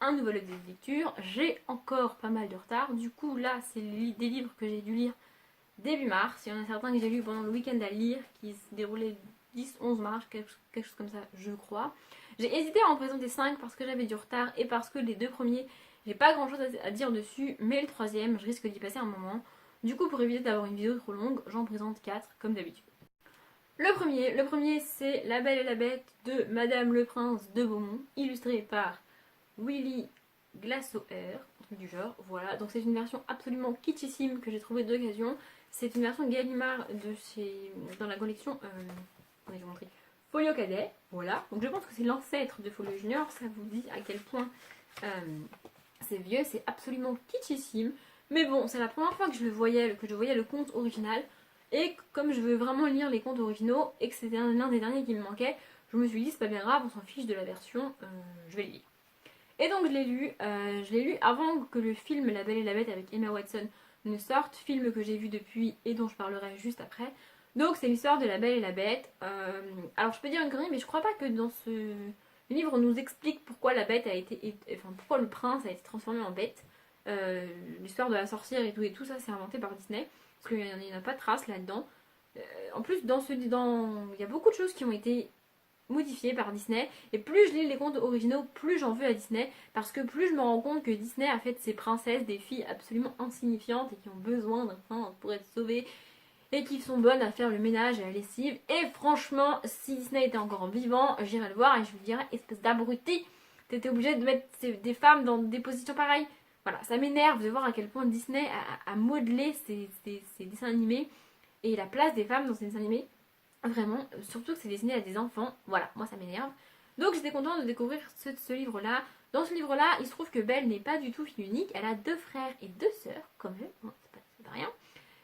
un nouvel update de lecture. J'ai encore pas mal de retard. Du coup, là, c'est des livres que j'ai dû lire début mars. Il y en a certains que j'ai lus pendant le week-end à lire qui se déroulait le 10-11 mars, quelque chose comme ça, je crois. J'ai hésité à en présenter 5 parce que j'avais du retard et parce que les deux premiers, j'ai pas grand chose à dire dessus, mais le troisième, je risque d'y passer un moment. Du coup, pour éviter d'avoir une vidéo trop longue, j'en présente 4 comme d'habitude. Le premier c'est La Belle et la Bête de Madame le Prince de Beaumont, illustré par Willy Glassoer, un truc du genre, voilà. Donc c'est une version absolument kitschissime que j'ai trouvée d'occasion. C'est une version Gallimard dans la collection, je vais vous montrer, Folio Cadet, voilà. Donc je pense que c'est l'ancêtre de Folio Junior, ça vous dit à quel point c'est vieux, c'est absolument kitschissime. Mais bon, c'est la première fois que je voyais le conte original. Et comme je veux vraiment lire les contes originaux et que c'était l'un des derniers qui me manquait, je me suis dit c'est pas bien grave, on s'en fiche de la version, je vais le lire. Et donc je l'ai lu avant que le film La Belle et la Bête avec Emma Watson ne sorte, film que j'ai vu depuis et dont je parlerai juste après. Donc c'est l'histoire de La Belle et la Bête. Alors je peux dire une connerie, mais je crois pas que dans ce livre on nous explique pourquoi la bête a été, enfin pourquoi le prince a été transformé en bête. L'histoire de la sorcière et tout ça c'est inventé par Disney. Parce qu'il n'y en a pas de traces là-dedans. En plus, il y a beaucoup de choses qui ont été modifiées par Disney. Et plus je lis les contes originaux, plus j'en veux à Disney. Parce que plus je me rends compte que Disney a fait de ces princesses des filles absolument insignifiantes et qui ont besoin d'un prince pour être sauvées. Et qui sont bonnes à faire le ménage et la lessive. Et franchement, si Disney était encore vivant, j'irais le voir et je lui dirais, espèce d'abruti, t'étais obligé de mettre des femmes dans des positions pareilles. Voilà, ça m'énerve de voir à quel point Disney a modelé ses dessins animés et la place des femmes dans ces dessins animés. Vraiment, surtout que c'est dessiné à des enfants. Voilà, moi ça m'énerve. Donc j'étais contente de découvrir ce livre-là. Dans ce livre-là, il se trouve que Belle n'est pas du tout fille unique. Elle a 2 frères et 2 sœurs, quand même. Bon, c'est pas rien.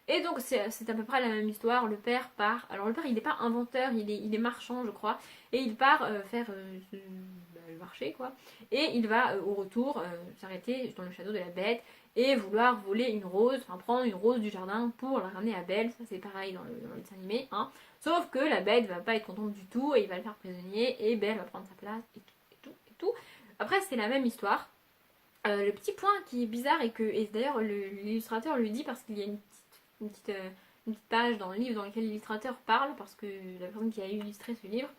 Et donc c'est à peu près la même histoire. Le père part. Alors le père il n'est pas inventeur, il est marchand je crois. Et il part faire le marché quoi. Et il va au retour s'arrêter dans le château de la bête et vouloir voler une rose, enfin prendre une rose du jardin pour la ramener à Belle. Ça c'est pareil dans le dessin animé. Hein. Sauf que la bête va pas être contente du tout et il va le faire prisonnier et Belle va prendre sa place et tout et tout et tout. Après c'est la même histoire. Le petit point qui est bizarre et d'ailleurs l'illustrateur le dit parce qu'il y a une petite page dans le livre dans lequel l'illustrateur parle, parce que la personne qui a illustré ce livre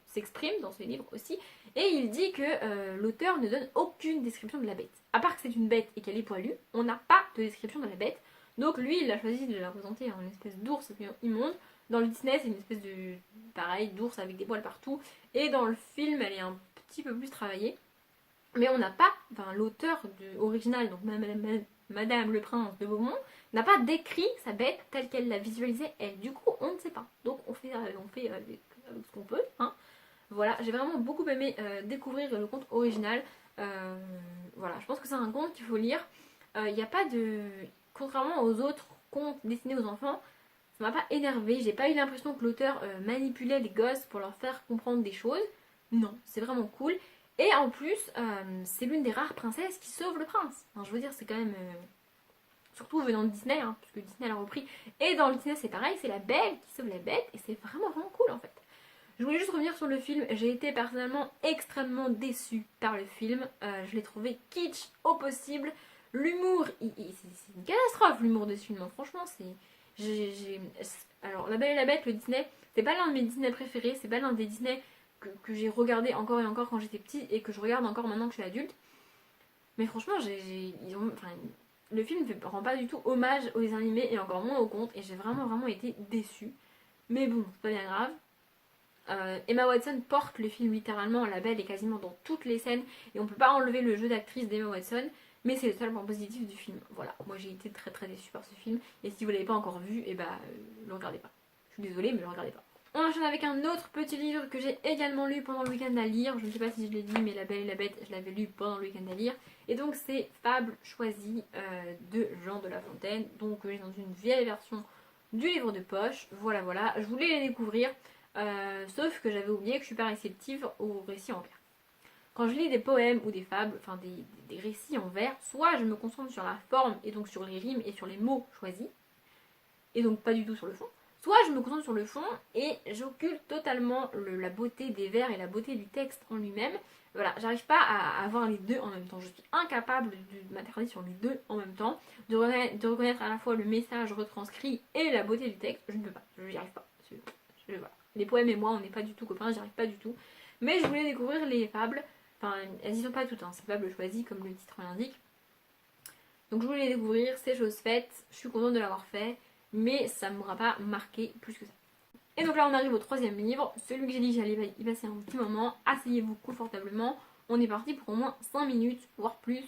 s'exprime dans ce livre aussi, et il dit que l'auteur ne donne aucune description de la bête. À part que c'est une bête et qu'elle est poilue, on n'a pas de description de la bête. Donc lui, il a choisi de la représenter en une espèce d'ours immonde. Dans le Disney, c'est une espèce de, pareil, d'ours avec des poils partout. Et dans le film, elle est un petit peu plus travaillée. Mais on n'a pas, enfin l'auteur original, donc Madame le Prince de Beaumont, n'a pas décrit sa bête telle qu'elle l'a visualisée elle. Du coup, on ne sait pas. Donc on fait avec ce qu'on peut. Hein. Voilà, j'ai vraiment beaucoup aimé découvrir le conte original. Voilà, je pense que c'est un conte qu'il faut lire. Il n'y a pas de... Contrairement aux autres contes destinés aux enfants, ça m'a pas énervé. J'ai pas eu l'impression que l'auteur manipulait les gosses pour leur faire comprendre des choses. Non, c'est vraiment cool. Et en plus, c'est l'une des rares princesses qui sauve le prince. Enfin, je veux dire, c'est quand même... surtout venant de Disney, hein, puisque Disney l'a repris. Et dans le Disney, c'est pareil, c'est la belle qui sauve la bête. Et c'est vraiment, vraiment cool, en fait. Je voulais juste revenir sur le film. J'ai été personnellement extrêmement déçue par le film. Je l'ai trouvé kitsch au possible. L'humour, c'est une catastrophe, l'humour de ce film. Hein. Franchement, Alors, La Belle et la Bête, le Disney, c'est pas l'un de mes Disney préférés. C'est pas l'un des Disney que j'ai regardé encore et encore quand j'étais petite et que je regarde encore maintenant que je suis adulte. Mais franchement, le film ne rend pas du tout hommage aux dessins animés et encore moins aux contes et j'ai vraiment vraiment été déçue. Mais bon, c'est pas bien grave. Emma Watson porte le film littéralement, la belle est quasiment dans toutes les scènes et on peut pas enlever le jeu d'actrice d'Emma Watson, mais c'est le seul point positif du film. Voilà, moi j'ai été très très déçue par ce film et si vous l'avez pas encore vu, et le regardez pas. Je suis désolée, mais le regardez pas. On enchaîne avec un autre petit livre que j'ai également lu pendant le week-end à lire. Je ne sais pas si je l'ai dit, mais La Belle et la Bête, je l'avais lu pendant le week-end à lire. Et donc c'est Fables choisies de Jean de La Fontaine. Donc j'ai dans une vieille version du livre de poche. Voilà, voilà. Je voulais les découvrir. Sauf que j'avais oublié que je suis pas réceptive aux récits en vers. Quand je lis des poèmes ou des fables, enfin des récits en vers, soit je me concentre sur la forme et donc sur les rimes et sur les mots choisis. Et donc pas du tout sur le fond. soit je me concentre sur le fond et j'occulte totalement la beauté des vers et la beauté du texte en lui-même. Voilà, j'arrive pas à avoir les deux en même temps. Je suis incapable de m'attarder sur les deux en même temps, de reconnaître à la fois le message retranscrit et la beauté du texte. Je ne peux pas, je n'y arrive pas. Voilà. Les poèmes et moi, on n'est pas du tout copains, j'y arrive pas du tout. Mais je voulais découvrir les fables. Enfin, elles y sont pas toutes, hein. C'est fables choisies comme le titre l'indique. Donc je voulais les découvrir, c'est chose faite. Je suis contente de l'avoir fait, mais ça ne m'aura pas marqué plus que ça. Et donc là on arrive au troisième livre, celui que j'ai dit que j'allais y passer un petit moment. Asseyez-vous confortablement, on est parti pour au moins 5 minutes, voire plus,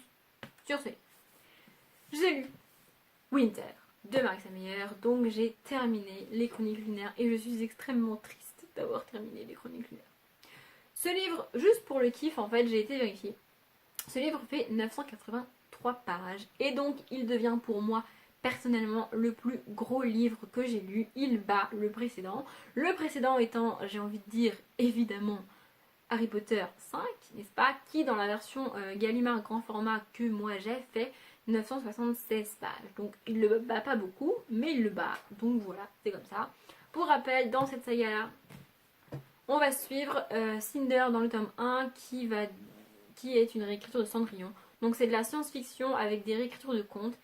sur ce livre. J'ai lu Winter de Marissa Meyer, donc j'ai terminé les Chroniques lunaires et je suis extrêmement triste d'avoir terminé les Chroniques lunaires. Ce livre, juste pour le kiff en fait, j'ai été vérifier. Ce livre fait 983 pages et donc il devient pour moi personnellement le plus gros livre que j'ai lu. Il bat le précédent. Le précédent étant, j'ai envie de dire, évidemment, Harry Potter 5, n'est-ce pas, qui dans la version Gallimard grand format que moi j'ai fait 976 pages. Donc il le bat pas beaucoup, mais il le bat. Donc voilà, c'est comme ça. Pour rappel, dans cette saga-là, on va suivre Cinder dans le tome 1 qui est une réécriture de Cendrillon. Donc c'est de la science-fiction avec des réécritures de contes.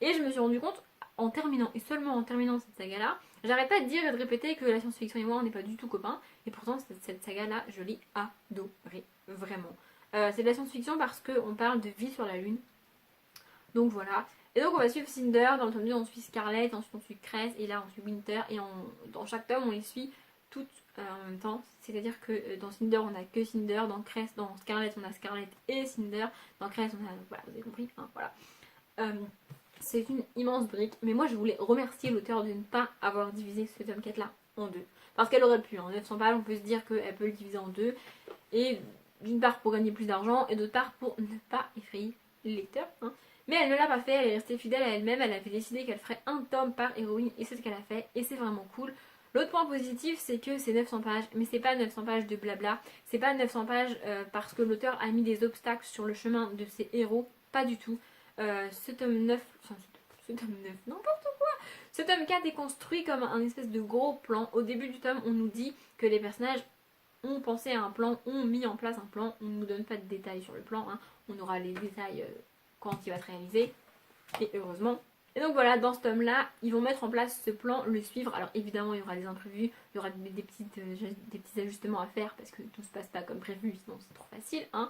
Et je me suis rendu compte, en terminant, et seulement en terminant cette saga-là, j'arrête pas de dire et de répéter que la science-fiction et moi, on n'est pas du tout copains. Et pourtant, cette saga-là, je l'ai adorée, vraiment. C'est de la science-fiction parce qu'on parle de vie sur la Lune. Donc voilà. Et donc on va suivre Cinder, dans le tome 2 on suit Scarlet, ensuite on suit Cress, et là on suit Winter. Et dans chaque tome on les suit toutes en même temps. C'est-à-dire que dans Cinder on a que Cinder, dans Cress, dans Scarlet on a Scarlet et Cinder, dans Cress on a... Voilà, vous avez compris, hein, voilà. C'est une immense brique, mais moi je voulais remercier l'auteur de ne pas avoir divisé ce tome 4 là en deux. Parce qu'elle aurait pu, en 900 pages on peut se dire qu'elle peut le diviser en deux. Et d'une part pour gagner plus d'argent, et d'autre part pour ne pas effrayer les lecteurs. Hein. Mais elle ne l'a pas fait, elle est restée fidèle à elle-même, elle avait décidé qu'elle ferait un tome par héroïne, et c'est ce qu'elle a fait, et c'est vraiment cool. L'autre point positif, c'est que c'est 900 pages, mais c'est pas 900 pages de blabla, c'est pas 900 pages parce que l'auteur a mis des obstacles sur le chemin de ses héros, pas du tout. Ce tome 9, enfin ce tome 9, n'importe quoi. Ce tome 4 est construit comme un espèce de gros plan. Au début du tome, on nous dit que les personnages ont pensé à un plan, ont mis en place un plan, on ne nous donne pas de détails sur le plan, hein. On aura les détails quand il va se réaliser, et heureusement. Et donc voilà, dans ce tome-là, ils vont mettre en place ce plan, le suivre. Alors évidemment, il y aura des imprévus, il y aura des petits ajustements à faire parce que tout se passe pas comme prévu, sinon c'est trop facile, hein.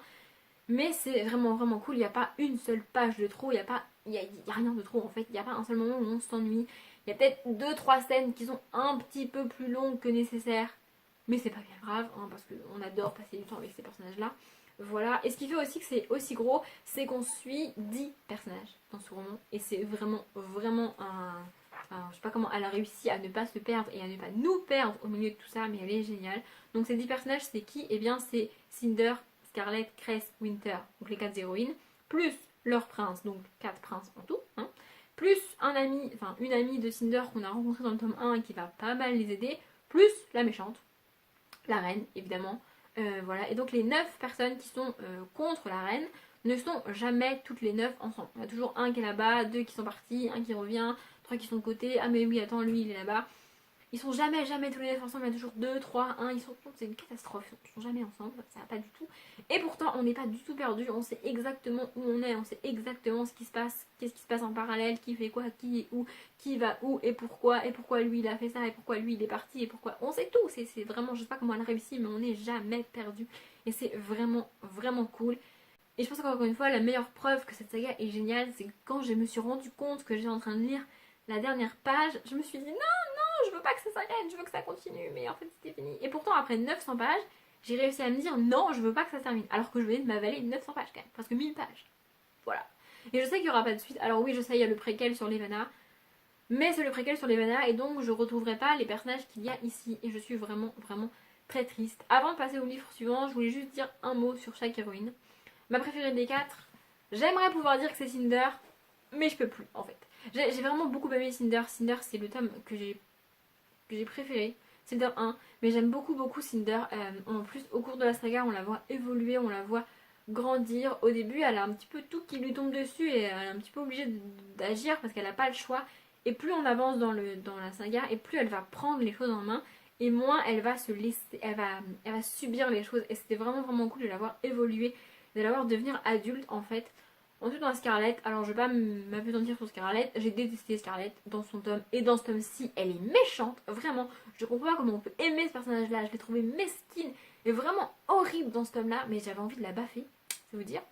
Mais c'est vraiment vraiment cool, il n'y a pas une seule page de trop, il n'y a rien de trop en fait, il n'y a pas un seul moment où on s'ennuie. Il y a peut-être 2-3 scènes qui sont un petit peu plus longues que nécessaire, mais c'est pas bien grave, hein, parce qu'on adore passer du temps avec ces personnages-là. Voilà, et ce qui fait aussi que c'est aussi gros, c'est qu'on suit 10 personnages dans ce roman, et c'est vraiment, vraiment Enfin, je sais pas comment elle a réussi à ne pas se perdre et à ne pas nous perdre au milieu de tout ça, mais elle est géniale. Donc ces 10 personnages, c'est qui? Eh bien c'est Cinder, Scarlet, Cress, Winter, donc les 4 héroïnes, plus leur prince, donc 4 princes en tout, hein, plus une amie de Cinder qu'on a rencontrée dans le tome 1 et qui va pas mal les aider, plus la méchante, la reine évidemment. Voilà, et donc les 9 personnes qui sont contre la reine ne sont jamais toutes les 9 ensemble. Il y a toujours un qui est là-bas, 2 qui sont partis, un qui revient, 3 qui sont de côté, ah mais oui attends lui il est là-bas. Ils sont jamais tous les 9 ensemble, il y a toujours 2, 3, 1, c'est une catastrophe, ils sont jamais ensemble, ça va pas du tout. Et pourtant on n'est pas du tout perdu, on sait exactement où on est, on sait exactement ce qui se passe, qu'est-ce qui se passe en parallèle, qui fait quoi, qui est où, qui va où et pourquoi lui il a fait ça, et pourquoi lui il est parti, et pourquoi, on sait tout, c'est vraiment, je sais pas comment elle réussit, mais on n'est jamais perdu. Et c'est vraiment, vraiment cool. Et je pense qu'encore une fois, la meilleure preuve que cette saga est géniale, c'est que quand je me suis rendu compte que j'étais en train de lire la dernière page, je me suis dit non, je veux pas que ça s'arrête, je veux que ça continue, mais en fait c'était fini. Et pourtant après 900 pages, j'ai réussi à me dire non, je veux pas que ça se termine. Alors que je venais de m'avaler 900 pages quand même, presque 1000 pages. Voilà. Et je sais qu'il y aura pas de suite. Alors oui, je sais, il y a le préquel sur Levana, mais c'est le préquel sur Levana et donc je retrouverai pas les personnages qu'il y a ici. Et je suis vraiment, vraiment très triste. Avant de passer au livre suivant, je voulais juste dire un mot sur chaque héroïne. Ma préférée des 4, j'aimerais pouvoir dire que c'est Cinder, mais je peux plus en fait. J'ai vraiment beaucoup aimé Cinder. Cinder c'est le tome que j'ai préféré, c'est le tome 1, mais j'aime beaucoup Cinder. En plus au cours de la saga on la voit évoluer, on la voit grandir. Au début elle a un petit peu tout qui lui tombe dessus et elle est un petit peu obligée d'agir parce qu'elle n'a pas le choix. Et plus on avance dans la saga, et plus elle va prendre les choses en main, et moins elle va se laisser, elle va subir les choses. Et c'était vraiment vraiment cool de la voir évoluer, de la voir devenir adulte en fait. Ensuite dans Scarlett, alors je vais pas m'apesantir sur Scarlett, j'ai détesté Scarlett dans son tome, et dans ce tome-ci, elle est méchante, vraiment. Je comprends pas comment on peut aimer ce personnage-là, je l'ai trouvé mesquine et vraiment horrible dans ce tome-là, mais j'avais envie de la baffer, c'est vous dire.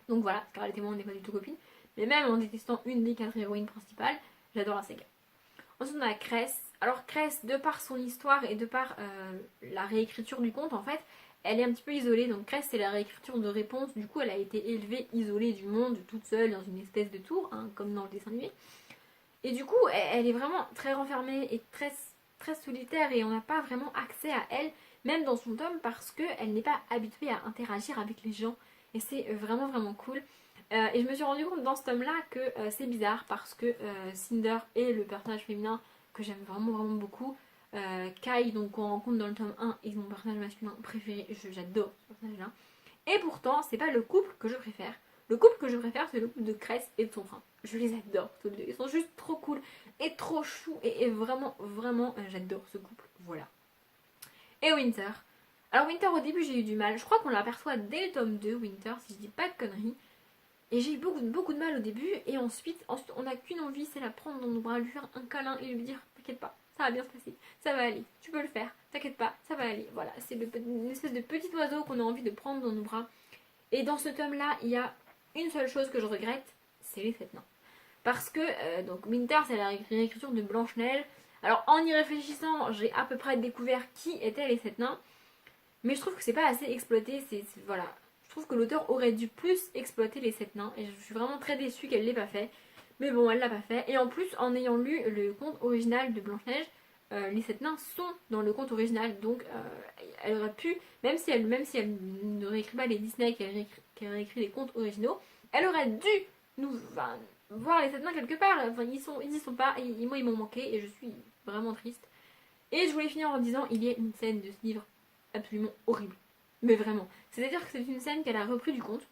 Donc voilà, Scarlett et moi on n'est pas du tout copines, mais même en détestant une des 4 héroïnes principales, j'adore la saga. Ensuite on a Cress. Alors Cress, de par son histoire et de par la réécriture du conte en fait, elle est un petit peu isolée. Donc Cress c'est la réécriture de Réponse, du coup elle a été élevée, isolée du monde, toute seule dans une espèce de tour, hein, comme dans le dessin animé. Et du coup elle est vraiment très renfermée et très, très solitaire et on n'a pas vraiment accès à elle, même dans son tome, parce qu'elle n'est pas habituée à interagir avec les gens. Et c'est vraiment vraiment cool. Et je me suis rendu compte dans ce tome là que c'est bizarre parce que Cinder est le personnage féminin que j'aime vraiment vraiment beaucoup. Kai, donc qu'on rencontre dans le tome 1, est mon personnage masculin préféré, j'adore ce personnage là. Et pourtant c'est pas le couple que je préfère. Le couple que je préfère c'est le couple de Cress et de son frère. Je les adore tous les deux, ils sont juste trop cool et trop chou et vraiment vraiment j'adore ce couple, voilà. Et Winter. Alors Winter au début j'ai eu du mal, je crois qu'on l'aperçoit dès le tome 2 Winter si je dis pas de conneries. Et j'ai eu beaucoup de mal au début et ensuite on n'a qu'une envie, c'est la prendre dans nos bras, lui faire un câlin et lui dire t'inquiète pas, ça va bien se passer, ça va aller, tu peux le faire, t'inquiète pas, ça va aller. Voilà, c'est une espèce de petit oiseau qu'on a envie de prendre dans nos bras. Et dans ce tome là, il y a une seule chose que je regrette, c'est les 7 nains. Parce que donc Winter c'est la réécriture de Blanche-Neige. Alors en y réfléchissant, j'ai à peu près découvert qui étaient les 7 nains. Mais je trouve que c'est pas assez exploité, voilà. Je trouve que l'auteur aurait dû plus exploiter les 7 nains et je suis vraiment très déçue qu'elle l'ait pas fait. Mais bon, elle l'a pas fait. Et en plus, en ayant lu le conte original de Blanche-Neige, les 7 nains sont dans le conte original. Donc elle aurait pu, même si elle ne réécrit pas les Disney, qu'elle réécrit les contes originaux, elle aurait dû voir les 7 nains quelque part. Enfin, ils y sont pas, et moi ils m'ont manqué et je suis vraiment triste. Et je voulais finir en disant, il y a une scène de ce livre absolument horrible. Mais vraiment. C'est-à-dire que c'est une scène qu'elle a repris du conte.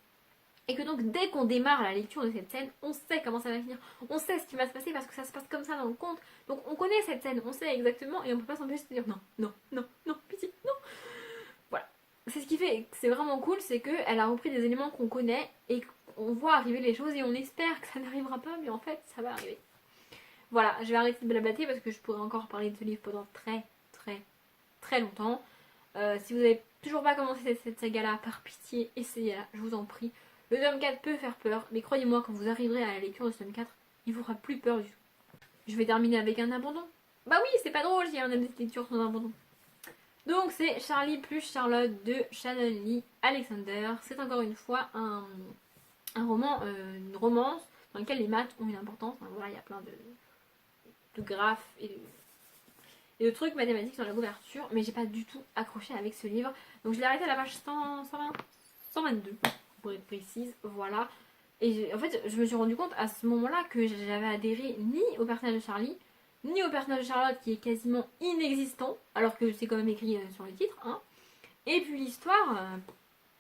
Et que donc dès qu'on démarre la lecture de cette scène, on sait comment ça va finir. On sait ce qui va se passer parce que ça se passe comme ça dans le conte. Donc on connaît cette scène, on sait exactement et on peut pas s'empêcher de se dire non, non, non, non, pitié, non. Voilà. C'est ce qui fait que c'est vraiment cool, c'est qu'elle a repris des éléments qu'on connaît et qu'on voit arriver les choses et on espère que ça n'arrivera pas, mais en fait ça va arriver. Voilà, je vais arrêter de blablater parce que je pourrais encore parler de ce livre pendant très très très longtemps. Si vous n'avez toujours pas commencé cette saga-là, par pitié, essayez-la, je vous en prie. Le tome 4 peut faire peur, mais croyez-moi, quand vous arriverez à la lecture de ce tome 4, il vous fera plus peur du tout. Je vais terminer avec un abandon. Bah oui, c'est pas drôle s'il y a une lecture sans abandon. Donc c'est Charlie plus Charlotte de Shannon Lee Alexander. C'est encore une fois un roman, une romance dans lequel les maths ont une importance. Enfin, voilà, il y a plein de graphes et de trucs mathématiques sur la couverture, mais j'ai pas du tout accroché avec ce livre. Donc je l'ai arrêté à la page 122, pour être précise, voilà. Et en fait, je me suis rendu compte à ce moment-là que j'avais adhéré ni au personnage de Charlie, ni au personnage de Charlotte qui est quasiment inexistant, alors que c'est quand même écrit sur le titre, hein. Et puis l'histoire,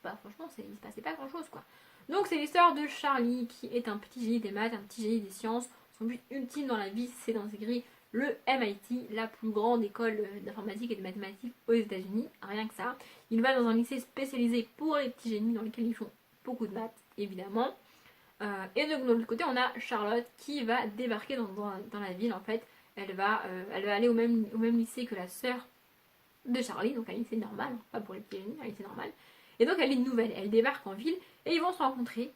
bah franchement, il se passait pas grand-chose, quoi. Donc c'est l'histoire de Charlie, qui est un petit génie des maths, un petit génie des sciences. Son but ultime dans la vie, c'est d'intégrer le MIT, la plus grande école d'informatique et de mathématiques aux États-Unis, rien que ça. Il va dans un lycée spécialisé pour les petits génies dans lequel ils font beaucoup de maths, évidemment. Et de l'autre côté, on a Charlotte qui va débarquer dans la ville en fait. Elle va aller au même lycée que la sœur de Charlie, donc un lycée normal, pas pour les petits génies, un lycée normal. Et donc elle est nouvelle, elle débarque en ville et ils vont se rencontrer.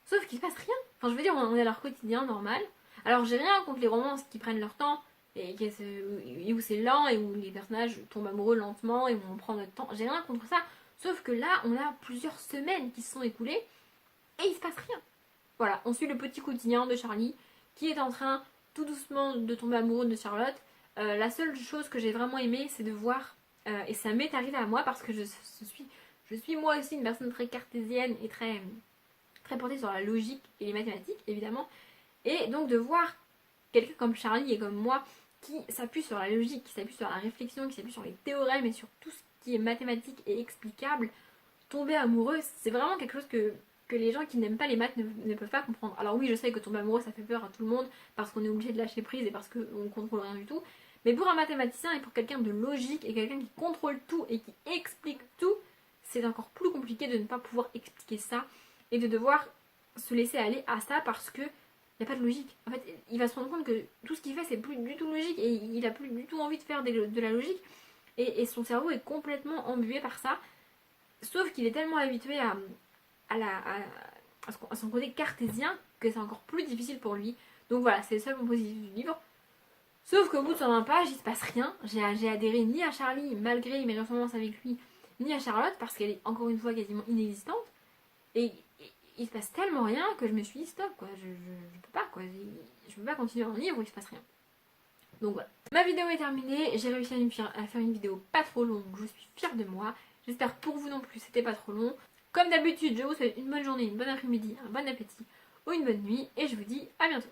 Sauf qu'il se passe rien. Enfin, je veux dire, on est à leur quotidien normal. Alors, j'ai rien contre les romances qui prennent leur temps et où c'est lent et où les personnages tombent amoureux lentement et où on prend notre temps. J'ai rien contre ça. Sauf que là, on a plusieurs semaines qui se sont écoulées et il se passe rien. Voilà, on suit le petit quotidien de Charlie qui est en train tout doucement de tomber amoureux de Charlotte. La seule chose que j'ai vraiment aimé, c'est de voir, et ça m'est arrivé à moi parce que je suis moi aussi une personne très cartésienne et très portée sur la logique et les mathématiques, évidemment. Et donc de voir quelqu'un comme Charlie et comme moi qui s'appuie sur la logique, qui s'appuie sur la réflexion, qui s'appuie sur les théorèmes et sur tout ce qui est mathématique et explicable, tomber amoureux, c'est vraiment quelque chose que que les gens qui n'aiment pas les maths ne peuvent pas comprendre. Alors oui, je sais que tomber amoureux ça fait peur à tout le monde parce qu'on est obligé de lâcher prise et parce qu'on contrôle rien du tout. Mais pour un mathématicien et pour quelqu'un de logique et quelqu'un qui contrôle tout et qui explique tout, c'est encore plus compliqué de ne pas pouvoir expliquer ça et de devoir se laisser aller à ça parce que il n'y a pas de logique. En fait, il va se rendre compte que tout ce qu'il fait c'est plus du tout logique et il a plus du tout envie de faire de la logique et son cerveau est complètement embué par ça. Sauf qu'il est tellement habitué à son côté cartésien que c'est encore plus difficile pour lui. Donc voilà, c'est le seul point positif du livre. Sauf qu'au bout de 120 pages, il se passe rien. J'ai adhéré ni à Charlie, malgré mes ressemblances avec lui, ni à Charlotte, parce qu'elle est encore une fois quasiment inexistante. Et il se passe tellement rien que je me suis dit stop, quoi. Je peux pas, quoi. Je peux pas continuer un livre où il se passe rien. Donc voilà. Ma vidéo est terminée. J'ai réussi à faire une vidéo pas trop longue. Je suis fière de moi. J'espère pour vous non plus, c'était pas trop long. Comme d'habitude, je vous souhaite une bonne journée, une bonne après-midi, un bon appétit ou une bonne nuit. Et je vous dis à bientôt.